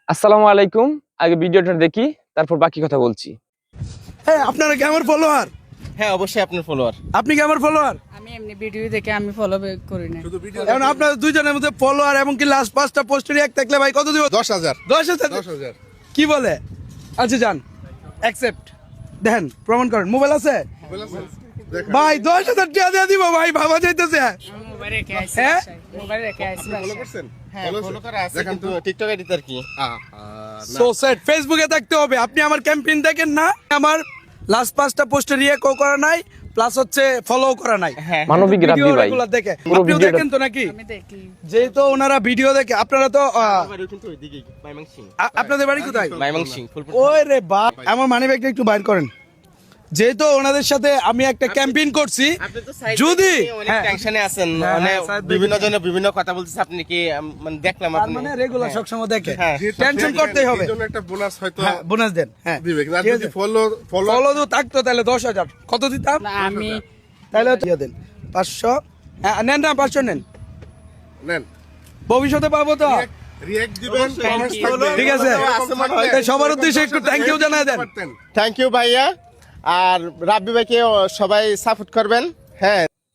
আসসালামু আলাইকুম। আগে ভিডিওটা দেখি, তারপর বাকি কথা বলছি। হ্যাঁ, আপনারা কি আমার ফলোয়ার? হ্যাঁ, অবশ্যই আপনার ফলোয়ার। আপনি কি আমার ফলোয়ার? আমি এমনি ভিডিও দেখে আমি ফলো করি না। এখন আপনাদের দুইজনের মধ্যে ফলোয়ার এবং কি লাস্ট 5টা পোস্টের এক থাকলে ভাই কত দিব? 10,000 10,000 কি বলে? আচ্ছা যান, অ্যাকসেপ্ট। দেখেন, প্রমাণ করেন। মোবাইল আছে ভাই? 10,000 টাকা দিয়ে দিব ভাই, ভাবা যাইতেছে। মোবাইল রেখে আইছি, হ্যাঁ? মোবাইল রেখে আইছি। ফলো করছেন? হ্যাঁ, Follow ফলো আছে? করা আছে দেখেন কিন্তু তো। টিকটক এডিটর কি? না। সো সেট, ফেসবুকে থাকতে হবে। আপনি আমার ক্যাম্পেইন দেখেন না, আমার লাস্ট 5টা পোস্টে রিঅ্যাক্টও করা নাই, প্লাস হচ্ছে ফলো করা নাই। হ্যাঁ, মানবিক রাব্বি ভিডিও ভাই, রেগুলার দেখে। পুরো আপনিও ভিডিওটা- দেখেন তো নাকি? আমি দেখি। যেহেতু ওনারা ভিডিও দেখে, আপনারা তো বাড়ি কিন্তু ওইদিকেই, মাইমাংসিং। আপনাদের বাড়ি কোথায়? মাইমাংসিং, ফুলপুর। ওই রে বাপ, আমার মানি ব্যাগটা একটু বাইর করেন। যেহেতু ওনাদের সাথে আমি একটা ক্যাম্পেইন করছি, আপনি তো সাইড যদি থেকে অনেক হ্যাঁ, টেনশনে আছেন, হ্যাঁ, মানে হ্যাঁ, side বিভিন্ন থেকে- জনে বিভিন্ন কথা বলতেছে, আপনি কি মানে দেখলাম তার আপনি মানে রেগুলার সবসময় দেখে। হ্যাঁ। টেনশন করতেই হবে। এই জন্য একটা বোনাস হয়তো হ্যাঁ, বোনাস দেন। হ্যাঁ, দিবে। কিন্তু আর ঠিক যদি আছে। ফলো ফলো তো থাকতো তাহলে 10,000 কত দিতাম? না আমি তাহলে দিয়ে দেন 500। হ্যাঁ, নেন না, 500 নেন। নেন, ভবিষ্যতে পাবো তো। রিঅ্যাক্ট দিবেন, কমেন্টস থাকবে। ঠিক আছে। এরকম থাকলে এই সবার উদ্দেশ্যে একটু থ্যাংক ইউ জানাই দেন। পারতেন। থ্যাংক ইউ ভাইয়া। আর রাব্বি ভাইকে সবাই সাপোর্ট করবেন। হ্যাঁ।